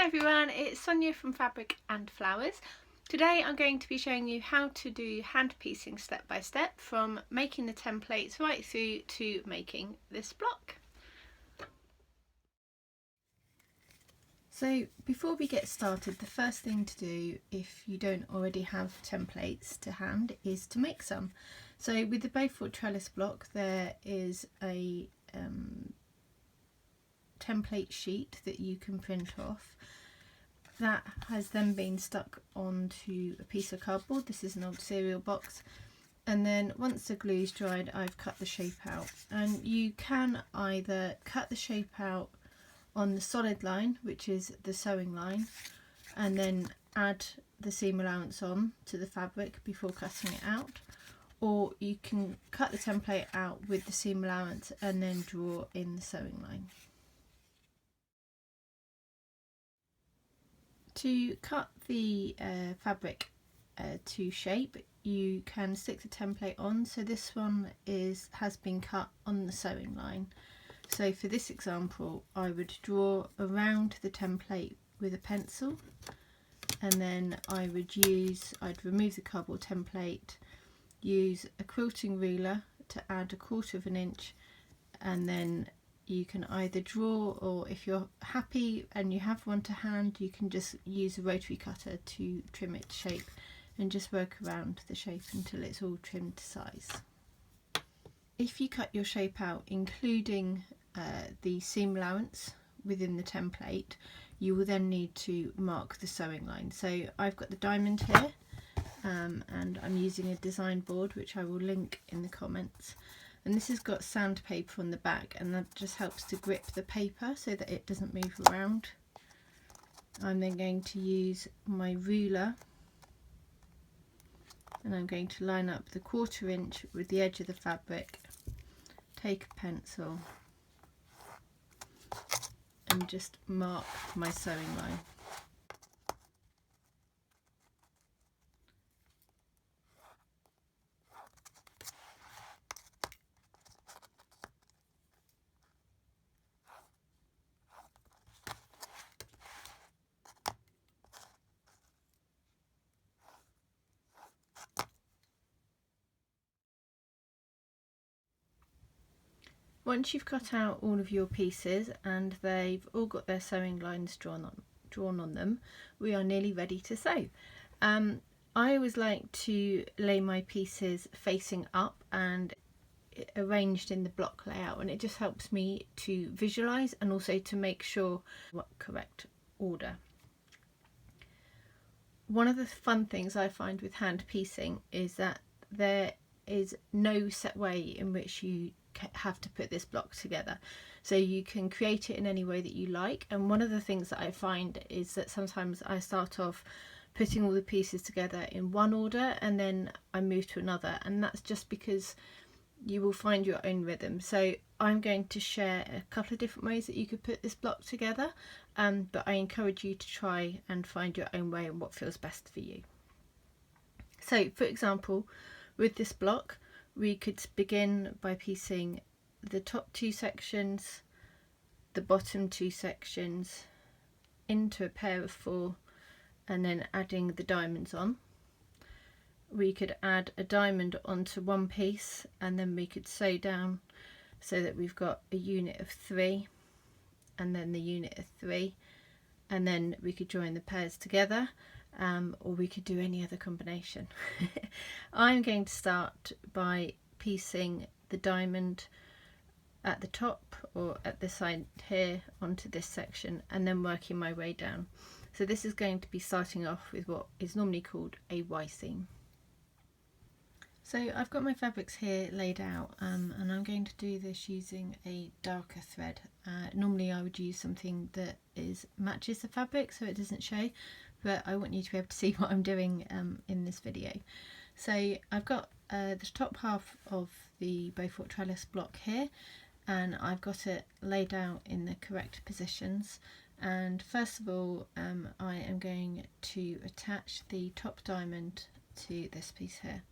Hi everyone, it's Sonia from Fabric and Flowers. Today I'm going to be showing you how to do hand piecing step by step, from making the templates right through to making this block. So before we get started, the first thing to do, if you don't already have templates to hand, is to make some. So with the Beaufort Trellis Block there is a template sheet that you can print off. That has then been stuck onto a piece of cardboard. This is an old cereal box, and then once the glue is dried, I've cut the shape out. And you can either cut the shape out on the solid line, which is the sewing line, and then add the seam allowance on to the fabric before cutting it out, or you can cut the template out with the seam allowance and then draw in the sewing line. To cut the fabric to shape, you can stick the template on. So this one has been cut on the sewing line. So for this example, I would draw around the template with a pencil, and then I'd remove the cardboard template, use a quilting ruler to add 1/4 of an inch, and then you can either draw, or if you're happy and you have one to hand, you can just use a rotary cutter to trim it to shape and just work around the shape until it's all trimmed to size. If you cut your shape out including the seam allowance within the template, you will then need to mark the sewing line. So I've got the diamond here, and I'm using a design board which I will link in the comments. And this has got sandpaper on the back, and that just helps to grip the paper so that it doesn't move around. I'm then going to use my ruler, and I'm going to line up the 1/4 inch with the edge of the fabric, take a pencil and just mark my sewing line. Once you've cut out all of your pieces and they've all got their sewing lines drawn on them, we are nearly ready to sew. I always like to lay my pieces facing up and arranged in the block layout, and it just helps me to visualize and also to make sure what correct order. One of the fun things I find with hand piecing is that there is no set way in which you have to put this block together, so you can create it in any way that you like. And one of the things that I find is that sometimes I start off putting all the pieces together in one order and then I move to another, and that's just because you will find your own rhythm. So I'm going to share a couple of different ways that you could put this block together, but I encourage you to try and find your own way and what feels best for you. So for example, with this block, we could begin by piecing the top 2 sections, the bottom 2 sections into a pair of 4, and then adding the diamonds on. We could add a diamond onto one piece, and then we could sew down so that we've got a unit of 3 and then the unit of 3, and then we could join the pairs together, or we could do any other combination. I'm going to start by piecing the diamond at the top or at the side here onto this section, and then working my way down. So this is going to be starting off with what is normally called a Y seam. So I've got my fabrics here laid out, and I'm going to do this using a darker thread. Normally I would use something that matches the fabric so it doesn't show, but I want you to be able to see what I'm doing in this video. So I've got the top half of the Beaufort Trellis block here, and I've got it laid out in the correct positions. And first of all, I am going to attach the top diamond to this piece here.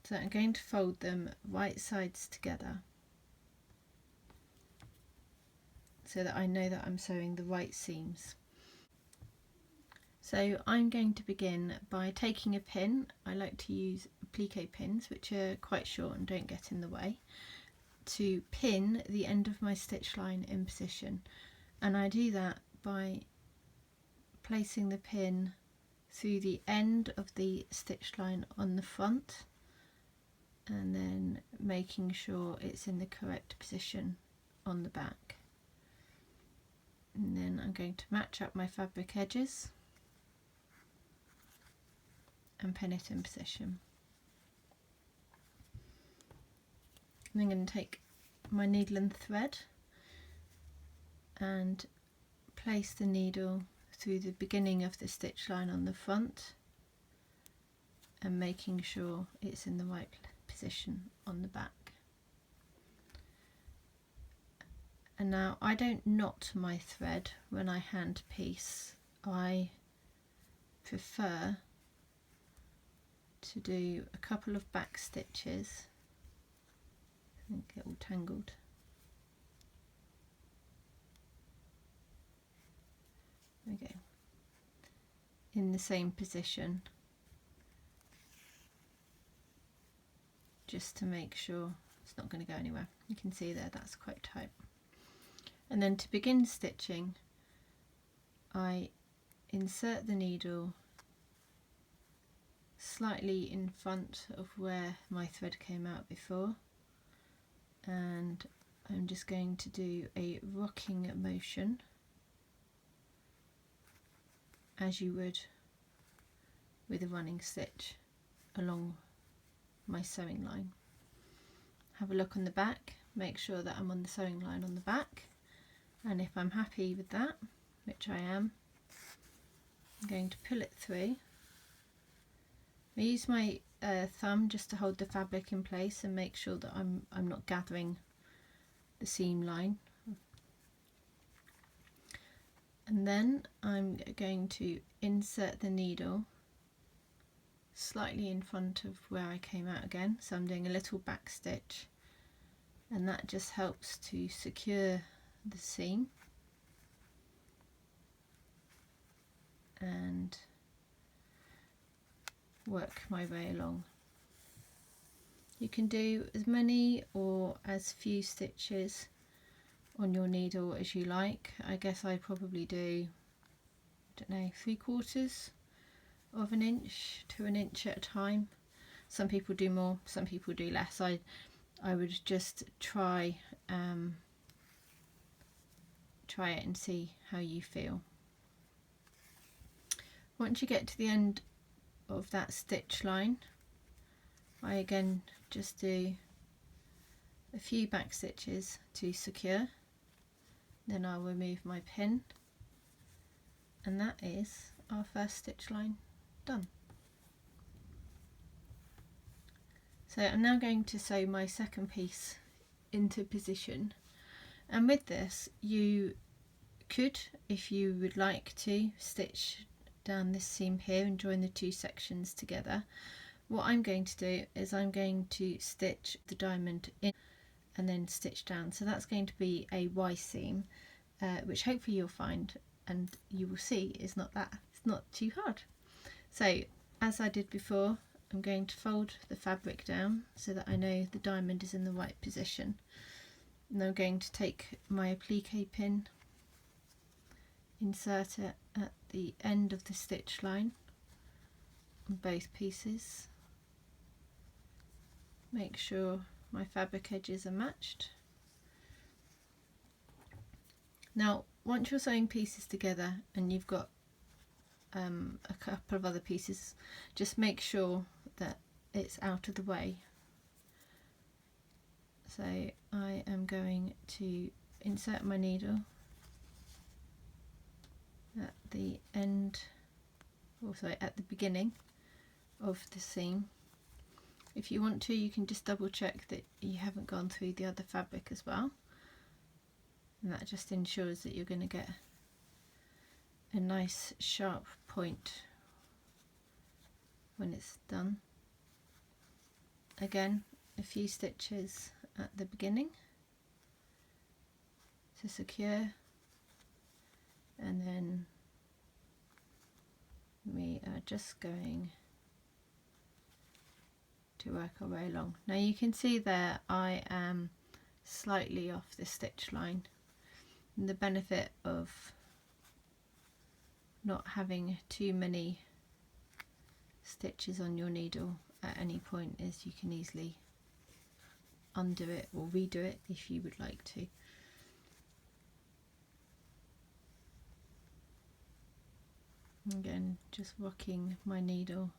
So I'm going to fold them right sides together so that I know that I'm sewing the right seams. So I'm going to begin by taking a pin. I like to use applique pins, which are quite short and don't get in the way, to pin the end of my stitch line in position. And I do that by placing the pin through the end of the stitch line on the front and then making sure it's in the correct position on the back. And then I'm going to match up my fabric edges and pin it in position. And I'm going to take my needle and thread and place the needle through the beginning of the stitch line on the front and making sure it's in the right position on the back. And now I don't knot my thread when I hand piece. I prefer to do a couple of back stitches. I think it all tangled. There we go. In the same position, just to make sure it's not going to go anywhere. You can see there that's quite tight. And then to begin stitching, I insert the needle slightly in front of where my thread came out before, and I'm just going to do a rocking motion as you would with a running stitch along my sewing line. Have a look on the back, make sure that I'm on the sewing line on the back, and if I'm happy with that, which I am, I'm going to pull it through. I use my thumb just to hold the fabric in place and make sure that I'm not gathering the seam line. And then I'm going to insert the needle slightly in front of where I came out again, so I'm doing a little back stitch, and that just helps to secure the seam and work my way along. You can do as many or as few stitches on your needle as you like. I guess I probably do, I don't know, 3/4 of an inch to an inch at a time. Some people do more, some people do less. I would just try it and see how you feel. Once you get to the end of that stitch line, I again just do a few back stitches to secure, then I'll remove my pin, and that is our first stitch line done. So I'm now going to sew my second piece into position, and with this you could, if you would like to, stitch down this seam here and join the two sections together. What I'm going to do is I'm going to stitch the diamond in and then stitch down, so that's going to be a Y seam, which hopefully you'll find and you will see it's not too hard. So as I did before, I'm going to fold the fabric down so that I know the diamond is in the right position, and I'm going to take my applique pin, insert it at the end of the stitch line on both pieces, make sure my fabric edges are matched. Now once you're sewing pieces together and you've got a couple of other pieces, just make sure that it's out of the way. So I am going to insert my needle at the end, also at the beginning of the seam. If you want to, you can just double check that you haven't gone through the other fabric as well, and that just ensures that you're going to get a nice sharp point when it's done. Again, a few stitches at the beginning to secure, and then just going to work our way along. Now you can see there I am slightly off the stitch line, and the benefit of not having too many stitches on your needle at any point is you can easily undo it or redo it if you would like to. Again, just rocking my needle.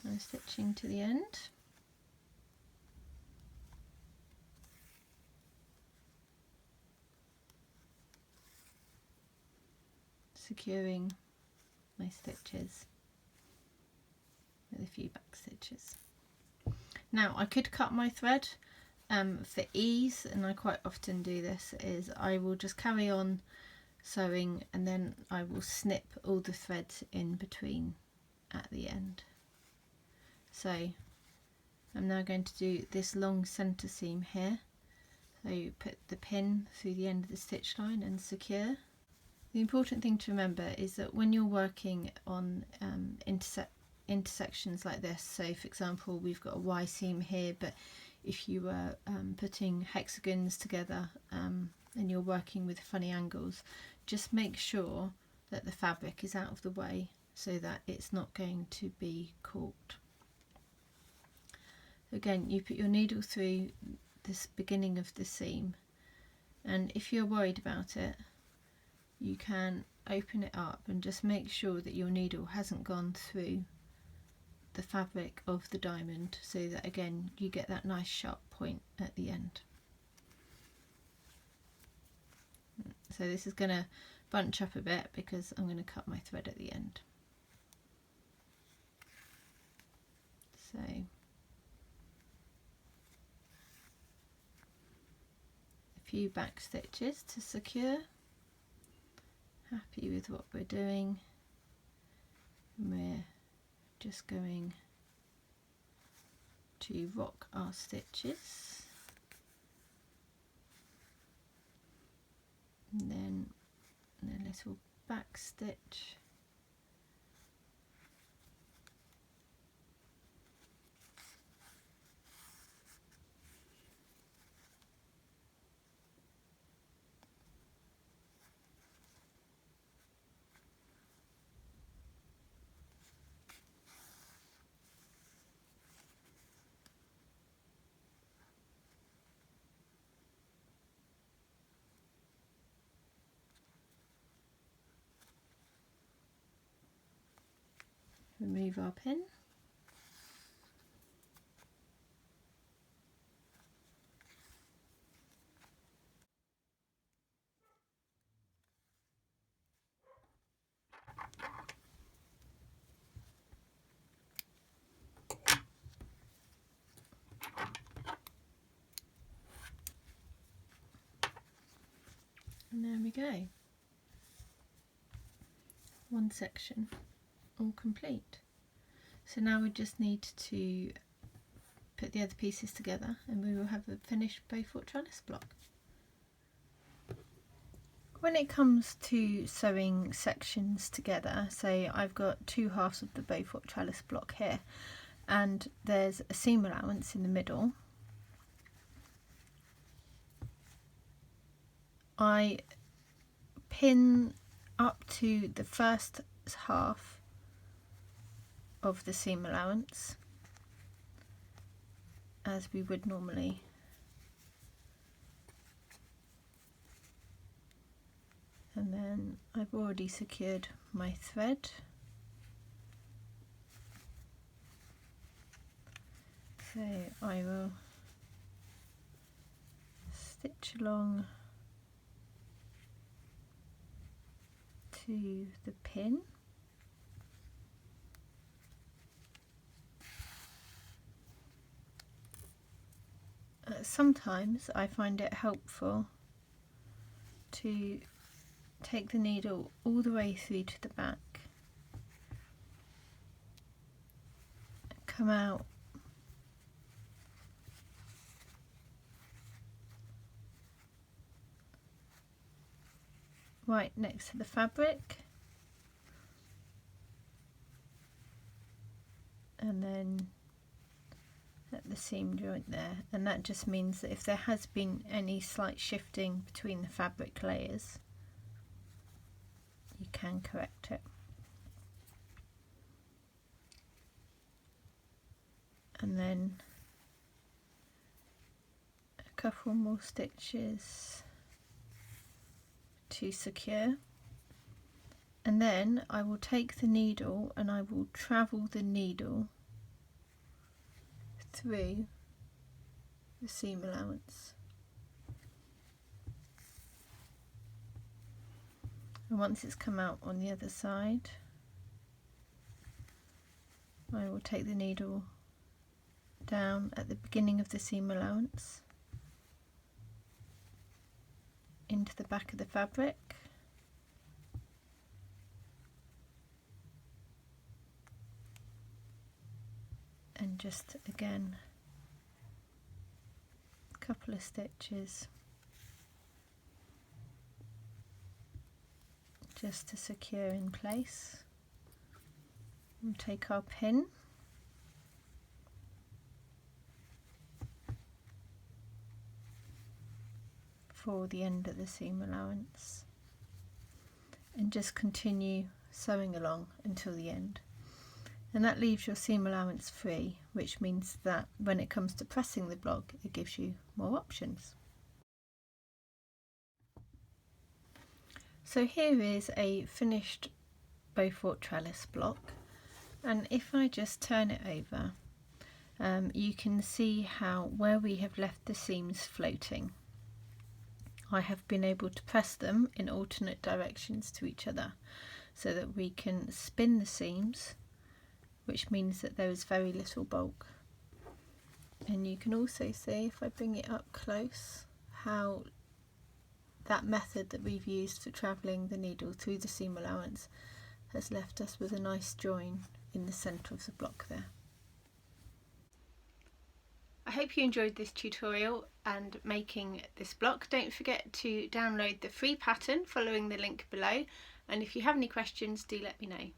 I'm stitching to the end. Securing my stitches with a few back stitches. Now I could cut my thread for ease, and I quite often do this, is I will just carry on sewing and then I will snip all the threads in between at the end. So I'm now going to do this long centre seam here, so you put the pin through the end of the stitch line and secure. The important thing to remember is that when you're working on intersections like this, so for example we've got a Y seam here, but if you were putting hexagons together and you're working with funny angles, just make sure that the fabric is out of the way so that it's not going to be caught. Again, you put your needle through this beginning of the seam, and if you're worried about it, you can open it up and just make sure that your needle hasn't gone through the fabric of the diamond, so that again you get that nice sharp point at the end. So this is going to bunch up a bit because I'm going to cut my thread at the end. So a few back stitches to secure. Happy with what we're doing, and we're just going to rock our stitches, and then a little back stitch, remove our pin, and there we go. One section all complete. So now we just need to put the other pieces together and we will have a finished Beaufort Trellis block. When it comes to sewing sections together, say I've got two halves of the Beaufort Trellis block here, and there's a seam allowance in the middle, I pin up to the first half of the seam allowance as we would normally, and then I've already secured my thread, so I will stitch along to the pin. Sometimes I find it helpful to take the needle all the way through to the back, come out right next to the fabric, and then at the seam joint there, and that just means that if there has been any slight shifting between the fabric layers, you can correct it. And then a couple more stitches to secure, and then I will take the needle and I will travel the needle through the seam allowance, and once it's come out on the other side, I will take the needle down at the beginning of the seam allowance into the back of the fabric, and just again a couple of stitches just to secure in place. We'll take our pin for the end of the seam allowance and just continue sewing along until the end. And that leaves your seam allowance free, which means that when it comes to pressing the block, it gives you more options. So here is a finished Beaufort Trellis block, and if I just turn it over, you can see how where we have left the seams floating, I have been able to press them in alternate directions to each other so that we can spin the seams, which means that there is very little bulk. And you can also see, if I bring it up close, how that method that we've used for travelling the needle through the seam allowance has left us with a nice join in the centre of the block there. I hope you enjoyed this tutorial and making this block. Don't forget to download the free pattern following the link below, and if you have any questions, do let me know.